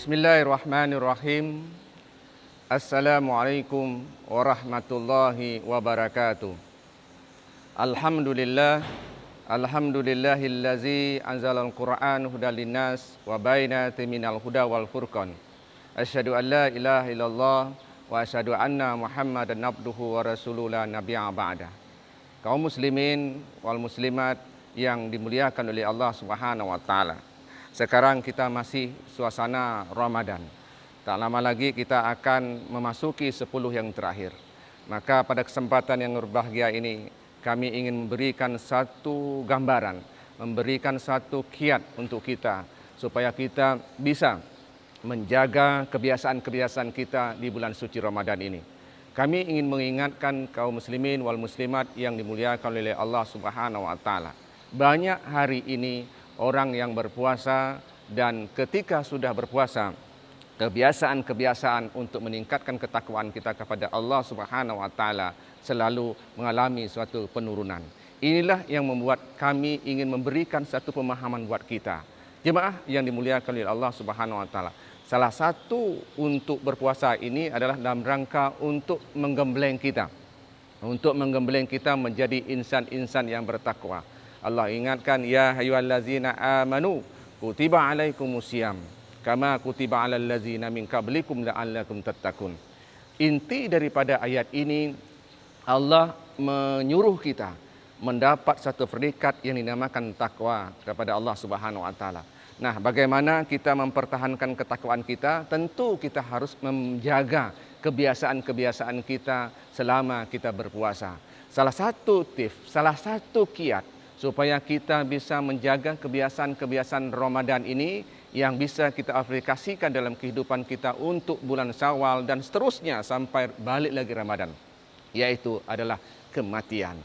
Bismillahirrahmanirrahim. Assalamualaikum warahmatullahi wabarakatuh. Alhamdulillah. Alhamdulillahillazi anzalal Qur'an hudal linnas wa bainatin minal huda wal furqan. Asyhadu an la ilaha illallah wa asyhadu anna Muhammadan abduhu wa rasuluhu la nabiyya ba'da. Kaum muslimin wal muslimat yang dimuliakan oleh Allah Subhanahu wa taala. Sekarang kita masih suasana Ramadan. Tak lama lagi kita akan memasuki 10 yang terakhir. Maka pada kesempatan yang berbahagia ini, kami ingin memberikan satu gambaran, memberikan satu kiat untuk kita, supaya kita bisa menjaga kebiasaan-kebiasaan kita di bulan suci Ramadan ini. Kami ingin mengingatkan kaum muslimin wal muslimat yang dimuliakan oleh Allah Subhanahu wa taala. Banyak hari ini orang yang berpuasa, dan ketika sudah berpuasa, kebiasaan-kebiasaan untuk meningkatkan ketakwaan kita kepada Allah Subhanahu wa taala selalu mengalami suatu penurunan. Inilah yang membuat kami ingin memberikan satu pemahaman buat kita. Jemaah yang dimuliakan oleh Allah Subhanahu wa taala. Salah satu untuk berpuasa ini adalah dalam rangka untuk menggembleng kita. Untuk menggembleng kita menjadi insan-insan yang bertakwa. Allah ingatkan, ya ayyuhallazina amanu kutiba alaikumusiyam kama kutiba alal ladzina min qablikum la'allakum tattaqun. Inti daripada ayat ini, Allah menyuruh kita mendapat satu predikat yang dinamakan takwa kepada Allah Subhanahu wa taala. Nah, bagaimana kita mempertahankan ketakwaan kita? Tentu kita harus menjaga kebiasaan-kebiasaan kita selama kita berpuasa. Salah satu tips, salah satu kiat supaya kita bisa menjaga kebiasaan-kebiasaan Ramadan ini yang bisa kita aplikasikan dalam kehidupan kita untuk bulan Syawal dan seterusnya sampai balik lagi Ramadan, yaitu adalah kematian.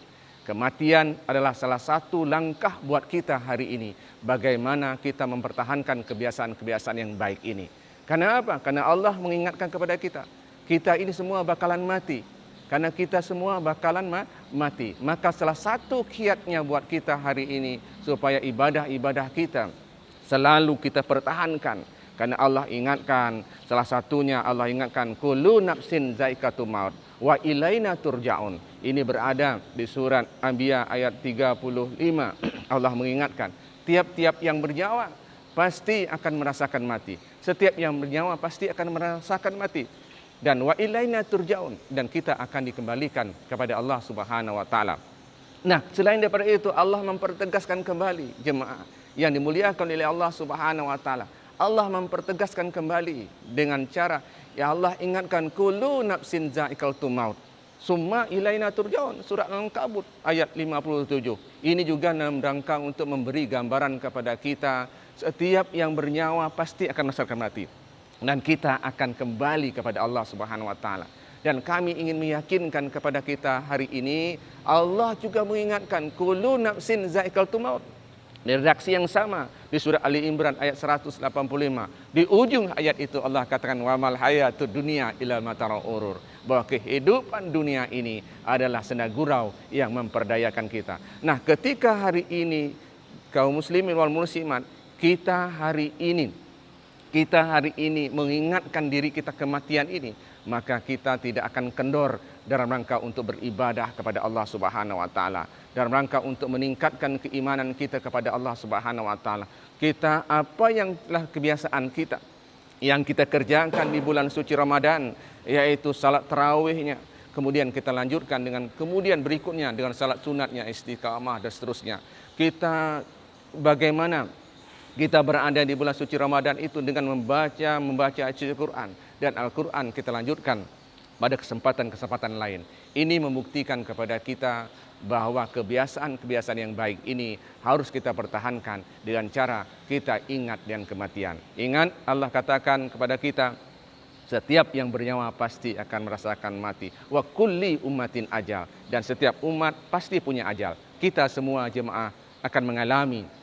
Kematian adalah salah satu langkah buat kita hari ini, bagaimana kita mempertahankan kebiasaan-kebiasaan yang baik ini. Karena apa? Karena Allah mengingatkan kepada kita, kita ini semua bakalan mati. Karena kita semua bakalan mati. Maka salah satu kiatnya buat kita hari ini, supaya ibadah-ibadah kita selalu kita pertahankan. Karena Allah ingatkan, salah satunya Allah ingatkan, kullu nafsin zaikatul maut wa ilaina turja'un. Ini berada di surat Anbiya ayat 35. Allah mengingatkan, tiap-tiap yang bernyawa pasti akan merasakan mati. Setiap yang bernyawa pasti akan merasakan mati. Dan wa ilaina turja'un, dan kita akan dikembalikan kepada Allah Subhanahu wa taala. Nah, selain daripada itu, Allah mempertegaskan kembali jemaah yang dimuliakan oleh Allah Subhanahu wa taala. Allah mempertegaskan kembali dengan cara, ya Allah ingatkan, kullu nafsin za'iqatul maut summa ilaina turja'un, surat Al-Ankabut ayat 57. Ini juga dalam rangka untuk memberi gambaran kepada kita, setiap yang bernyawa pasti akan merasakan mati. Dan kita akan kembali kepada Allah Subhanahu wa taala. Dan kami ingin meyakinkan kepada kita hari ini, Allah juga mengingatkan, kullu nafsin za'iqatul maut. Di redaksi yang sama di surah Ali Imran ayat 185. Di ujung ayat itu Allah katakan, wa mal hayatud dunya illa mata'ul ghurur, bahwa kehidupan dunia ini adalah senda gurau yang memperdayakan kita. Nah, ketika hari ini kaum muslimin wal muslimat, kita hari ini mengingatkan diri kita kematian ini, maka kita tidak akan kendor dalam rangka untuk beribadah kepada Allah Subhanahu wa taala, dalam rangka untuk meningkatkan keimanan kita kepada Allah Subhanahu wa taala. Kita apa yang telah kebiasaan kita yang kita kerjakan di bulan suci Ramadan, yaitu salat tarawihnya, kemudian kita lanjutkan dengan kemudian berikutnya dengan salat sunatnya, istiqamah dan seterusnya. Kita bagaimana kita berada di bulan suci Ramadan itu dengan membaca Al-Quran, dan Al-Quran kita lanjutkan pada kesempatan-kesempatan lain. Ini membuktikan kepada kita bahwa kebiasaan-kebiasaan yang baik ini harus kita pertahankan dengan cara kita ingat dengan kematian. Ingat, Allah katakan kepada kita, setiap yang bernyawa pasti akan merasakan mati. Wa kulli ummatin ajal, dan setiap umat pasti punya ajal. Kita semua jemaah akan mengalami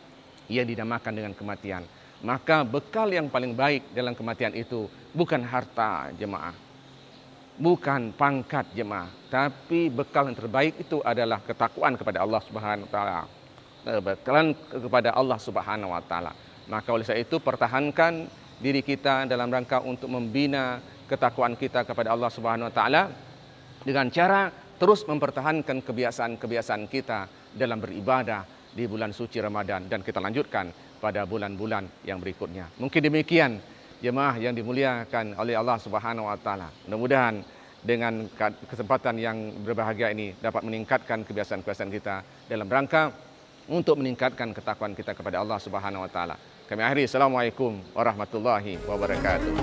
yang dinamakan dengan kematian. Maka bekal yang paling baik dalam kematian itu bukan harta jemaah, bukan pangkat jemaah, tapi bekal yang terbaik itu adalah ketakwaan kepada Allah Subhanahu wa taala. Bekalan kepada Allah Subhanahu wa taala. Maka oleh sebab itu pertahankan diri kita dalam rangka untuk membina ketakwaan kita kepada Allah Subhanahu wa taala dengan cara terus mempertahankan kebiasaan-kebiasaan kita dalam beribadah di bulan suci Ramadan, dan kita lanjutkan pada bulan-bulan yang berikutnya. Mungkin demikian jemaah yang dimuliakan oleh Allah Subhanahu wa taala. Mudah-mudahan dengan kesempatan yang berbahagia ini dapat meningkatkan kebiasaan-kebiasaan kita dalam rangka untuk meningkatkan ketakwaan kita kepada Allah Subhanahu wa taala. Kami akhiri, Assalamualaikum warahmatullahi wabarakatuh.